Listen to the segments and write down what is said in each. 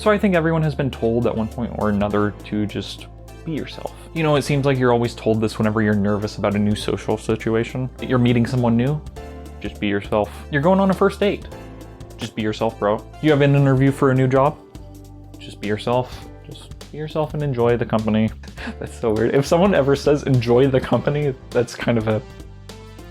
So I think everyone has been told at one point or another to just be yourself. You know, it seems like you're always told this whenever you're nervous about a new social situation. You're meeting someone new, just be yourself. You're going on a first date, just be yourself, bro. You have an interview for a new job, just be yourself. Just be yourself and enjoy the company. That's so weird. If someone ever says enjoy the company, that's kind of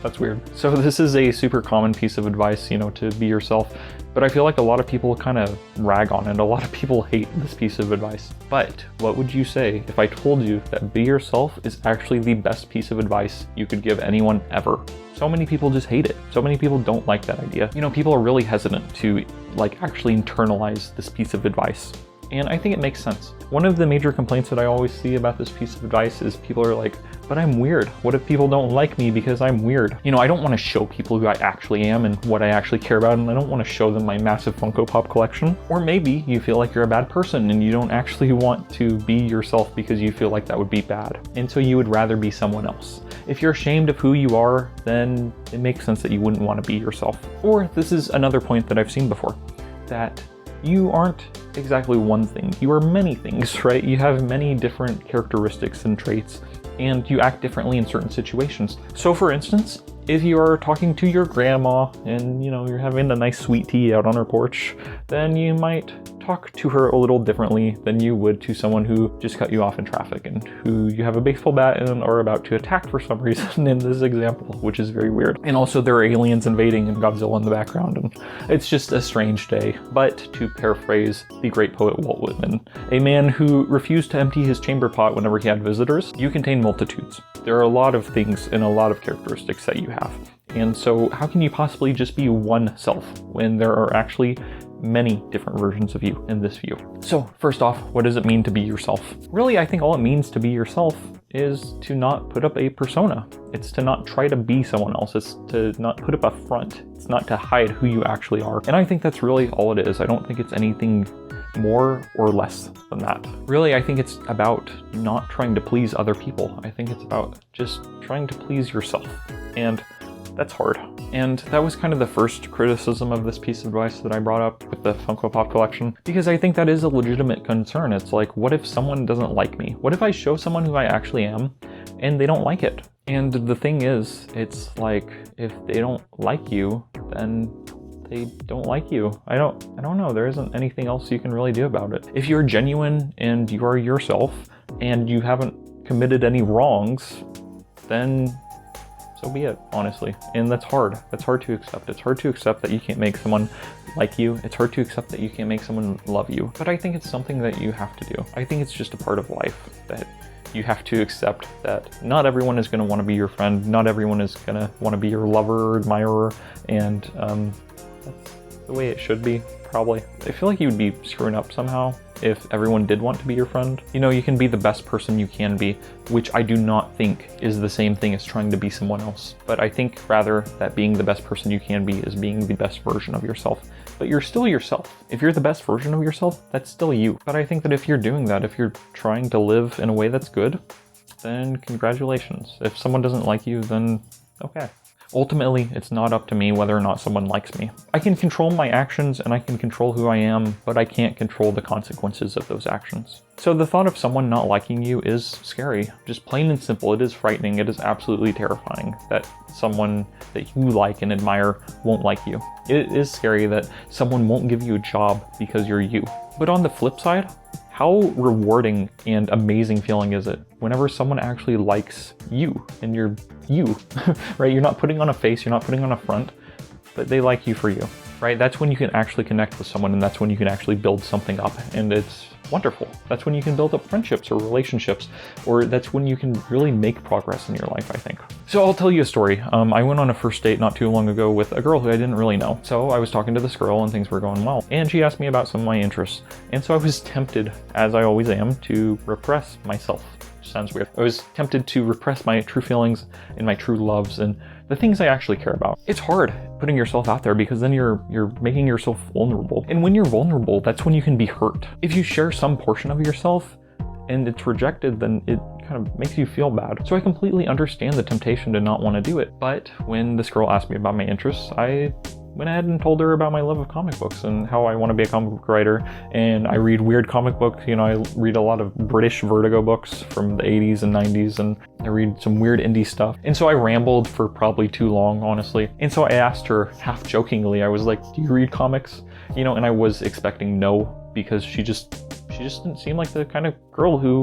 that's weird. So this is a super common piece of advice, you know, to be yourself, but I feel like a lot of people kind of rag on it. A lot of people hate this piece of advice. But what would you say if I told you that be yourself is actually the best piece of advice you could give anyone ever? So many people just hate it. So many people don't like that idea. You know, people are really hesitant to like actually internalize this piece of advice. And I think it makes sense. One of the major complaints that I always see about this piece of advice is people are like, but I'm weird. What if people don't like me because I'm weird? You know, I don't want to show people who I actually am and what I actually care about, and I don't want to show them my massive Funko Pop collection. Or maybe you feel like you're a bad person and you don't actually want to be yourself because you feel like that would be bad. And so you would rather be someone else. If you're ashamed of who you are, then it makes sense that you wouldn't want to be yourself. Or this is another point that I've seen before, that you aren't exactly one thing. You are many things, right? You have many different characteristics and traits, and you act differently in certain situations. So for instance, if you are talking to your grandma and, you know, you're having a nice sweet tea out on her porch, then you might talk to her a little differently than you would to someone who just cut you off in traffic and who you have a baseball bat and are about to attack for some reason in this example, which is very weird. And also there are aliens invading and Godzilla in the background, and it's just a strange day. But to paraphrase the great poet Walt Whitman, a man who refused to empty his chamber pot whenever he had visitors, you contain multitudes. There are a lot of things and a lot of characteristics that you have. And so how can you possibly just be one self when there are actually many different versions of you in this view? So first off, what does it mean to be yourself? Really, I think all it means to be yourself is to not put up a persona. It's to not try to be someone else. It's to not put up a front. It's not to hide who you actually are. And I think that's really all it is. I don't think it's anything more or less than that. Really, I think it's about not trying to please other people. I think it's about just trying to please yourself. And that's hard. And that was kind of the first criticism of this piece of advice that I brought up with the Funko Pop collection, because I think that is a legitimate concern. It's like, what if someone doesn't like me? What if I show someone who I actually am and they don't like it? And the thing is, it's like, if they don't like you, then they don't like you. I don't know. There isn't anything else you can really do about it. If you're genuine and you are yourself and you haven't committed any wrongs, then so be it, honestly. And that's hard. That's hard to accept. It's hard to accept that you can't make someone like you. It's hard to accept that you can't make someone love you. But I think it's something that you have to do. I think it's just a part of life that you have to accept that not everyone is going to want to be your friend. Not everyone is going to want to be your lover or admirer. And that's the way it should be, probably. I feel like you would be screwing up somehow if everyone did want to be your friend. You know, you can be the best person you can be, which I do not think is the same thing as trying to be someone else. But I think rather that being the best person you can be is being the best version of yourself. But you're still yourself. If you're the best version of yourself, that's still you. But I think that if you're doing that, if you're trying to live in a way that's good, then congratulations. If someone doesn't like you, then okay. Ultimately, it's not up to me whether or not someone likes me. I can control my actions and I can control who I am, but I can't control the consequences of those actions. So the thought of someone not liking you is scary. Just plain and simple, it is frightening. It is absolutely terrifying that someone that you like and admire won't like you. It is scary that someone won't give you a job because you're you. But on the flip side, how rewarding and amazing feeling is it whenever someone actually likes you and you're you, right? You're not putting on a face, you're not putting on a front, but they like you for you, right? That's when you can actually connect with someone, and that's when you can actually build something up, and it's wonderful. That's when you can build up friendships or relationships, or that's when you can really make progress in your life, I think. So I'll tell you a story. I went on a first date not too long ago with a girl who I didn't really know. So I was talking to this girl and things were going well, and she asked me about some of my interests. And so I was tempted, as I always am, to repress myself. Sounds weird. I was tempted to repress my true feelings and my true loves and the things I actually care about. It's hard putting yourself out there because then you're making yourself vulnerable. And when you're vulnerable, that's when you can be hurt. If you share some portion of yourself and it's rejected, then it kind of makes you feel bad. So I completely understand the temptation to not want to do it. But when this girl asked me about my interests, I went ahead and told her about my love of comic books and how I want to be a comic book writer. And I read weird comic books. You know, I read a lot of British Vertigo books from the 80s and 90s, and I read some weird indie stuff. And so I rambled for probably too long, honestly. And so I asked her, half jokingly, I was like, do you read comics? You know, and I was expecting no, because she just didn't seem like the kind of girl who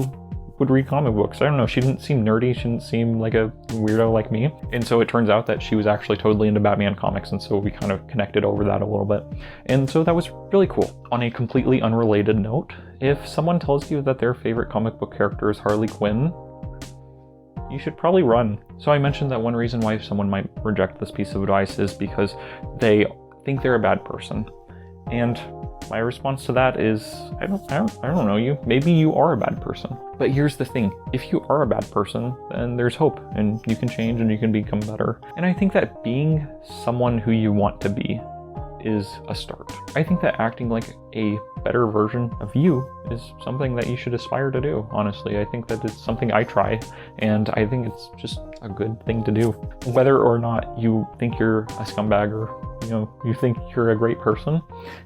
would read comic books. I don't know, she didn't seem nerdy, she didn't seem like a weirdo like me. And so it turns out that she was actually totally into Batman comics, and so we kind of connected over that a little bit. And so that was really cool. On a completely unrelated note, if someone tells you that their favorite comic book character is Harley Quinn, you should probably run. So I mentioned that one reason why someone might reject this piece of advice is because they think they're a bad person. And my response to that is, I don't know you. Maybe you are a bad person. But here's the thing. If you are a bad person, then there's hope, and you can change and you can become better. And I think that being someone who you want to be is a start. I think that acting like a better version of you is something that you should aspire to do, honestly. I think that it's something I try, and I think it's just a good thing to do. Whether or not you think you're a scumbag or, you know, you think you're a great person,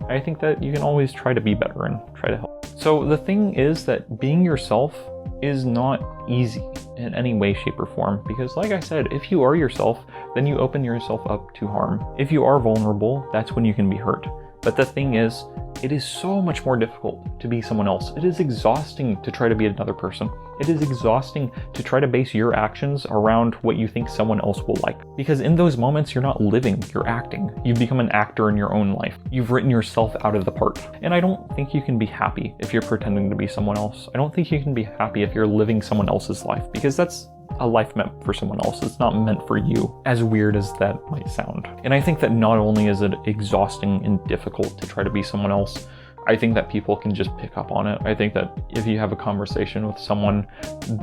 I think that you can always try to be better and try to help. So the thing is that being yourself is not easy in any way, shape, or form, because like I said, if you are yourself, then you open yourself up to harm. If you are vulnerable, that's when you can be hurt. But the thing is, it is so much more difficult to be someone else. It is exhausting to try to be another person. It is exhausting to try to base your actions around what you think someone else will like. Because in those moments, you're not living, you're acting. You've become an actor in your own life. You've written yourself out of the part. And I don't think you can be happy if you're pretending to be someone else. I don't think you can be happy if you're living someone else's life, because that's a life meant for someone else. It's not meant for you, as weird as that might sound. And I think that not only is it exhausting and difficult to try to be someone else, I think that people can just pick up on it. I think that if you have a conversation with someone,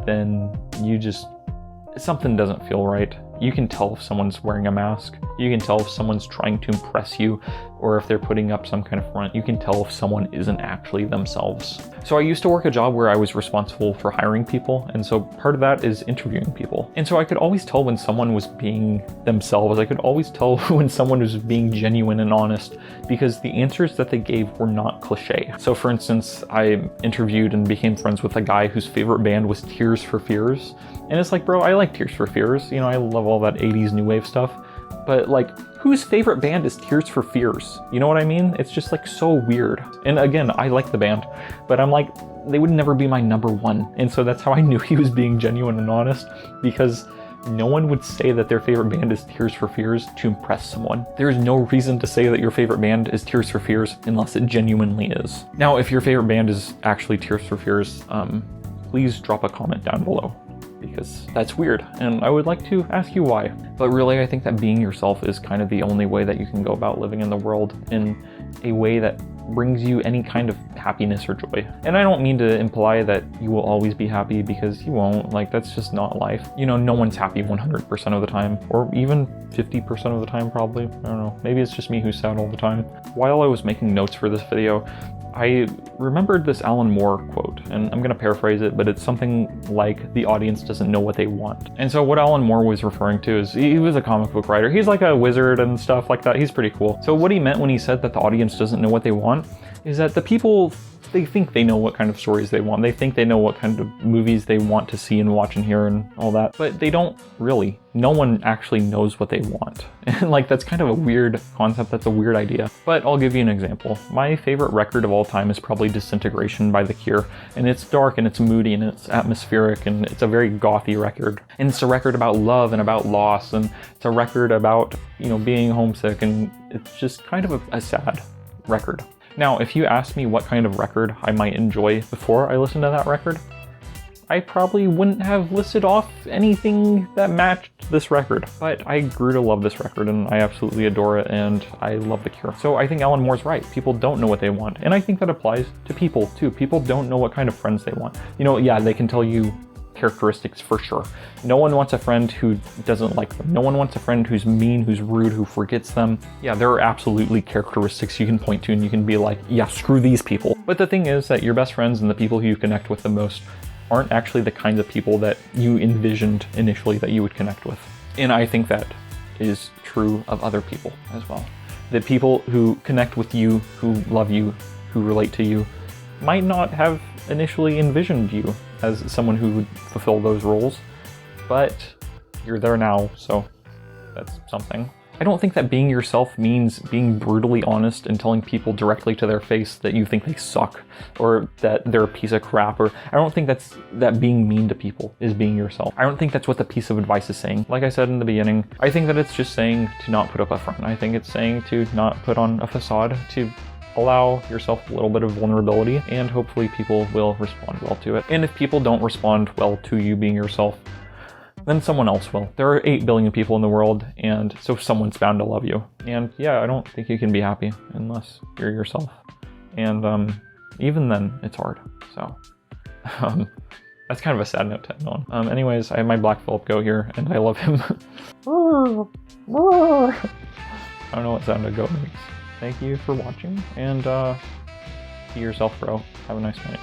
then something doesn't feel right. You can tell if someone's wearing a mask. You can tell if someone's trying to impress you, or if they're putting up some kind of front. You can tell if someone isn't actually themselves. So I used to work a job where I was responsible for hiring people, and so part of that is interviewing people. And so I could always tell when someone was being themselves. I could always tell when someone was being genuine and honest, because the answers that they gave were not cliche. So for instance, I interviewed and became friends with a guy whose favorite band was Tears for Fears. And it's like, bro, I like Tears for Fears. You know, I love all that 80s new wave stuff. But like, whose favorite band is Tears for Fears? You know what I mean? It's just like so weird. And again, I like the band, but I'm like, they would never be my number one. And so that's how I knew he was being genuine and honest, because no one would say that their favorite band is Tears for Fears to impress someone. There is no reason to say that your favorite band is Tears for Fears unless it genuinely is. Now, if your favorite band is actually Tears for Fears, please drop a comment down below, because that's weird, and I would like to ask you why. But really, I think that being yourself is kind of the only way that you can go about living in the world in a way that brings you any kind of happiness or joy. And I don't mean to imply that you will always be happy, because you won't. Like, that's just not life. You know, no one's happy 100% of the time, or even 50% of the time probably. I don't know, maybe it's just me who's sad all the time. While I was making notes for this video, I remembered this Alan Moore quote, and I'm gonna paraphrase it, but it's something like, the audience doesn't know what they want. And so what Alan Moore was referring to is, he was a comic book writer. He's like a wizard and stuff like that. He's pretty cool. So what he meant when he said that the audience doesn't know what they want is that the people, they think they know what kind of stories they want. They think they know what kind of movies they want to see and watch and hear and all that, but they don't really. No one actually knows what they want. And like, that's kind of a weird concept. That's a weird idea. But I'll give you an example. My favorite record of all time is probably Disintegration by The Cure. And it's dark and it's moody and it's atmospheric and it's a very gothy record. And it's a record about love and about loss, and it's a record about, you know, being homesick, and it's just kind of a sad record. Now, if you asked me what kind of record I might enjoy before I listened to that record, I probably wouldn't have listed off anything that matched this record. But I grew to love this record, and I absolutely adore it, and I love The Cure. So I think Alan Moore's right. People don't know what they want. And I think that applies to people too. People don't know what kind of friends they want. You know, yeah, they can tell you characteristics for sure. No one wants a friend who doesn't like them. No one wants a friend who's mean, who's rude, who forgets them. Yeah, there are absolutely characteristics you can point to and you can be like, yeah, screw these people. But the thing is that your best friends and the people who you connect with the most aren't actually the kinds of people that you envisioned initially that you would connect with. And I think that is true of other people as well. that people who connect with you, who love you, who relate to you, might not have initially envisioned you as someone who would fulfill those roles, but you're there now, so that's something. I don't think that being yourself means being brutally honest and telling people directly to their face that you think they suck or that they're a piece of crap, or I don't think that being mean to people is being yourself. I don't think that's what the piece of advice is saying. Like I said in the beginning, I think that it's just saying to not put up a front. I think it's saying to not put on a facade, to allow yourself a little bit of vulnerability, and hopefully people will respond well to it. And if people don't respond well to you being yourself, then someone else will. There are 8 billion people in the world, and so someone's bound to love you. And yeah, I don't think you can be happy unless you're yourself. And even then, it's hard. So that's kind of a sad note to end on. Anyways, I have my Black Phillip goat here, and I love him. I don't know what sound a goat makes. Thank you for watching, and be yourself, bro. Have a nice night.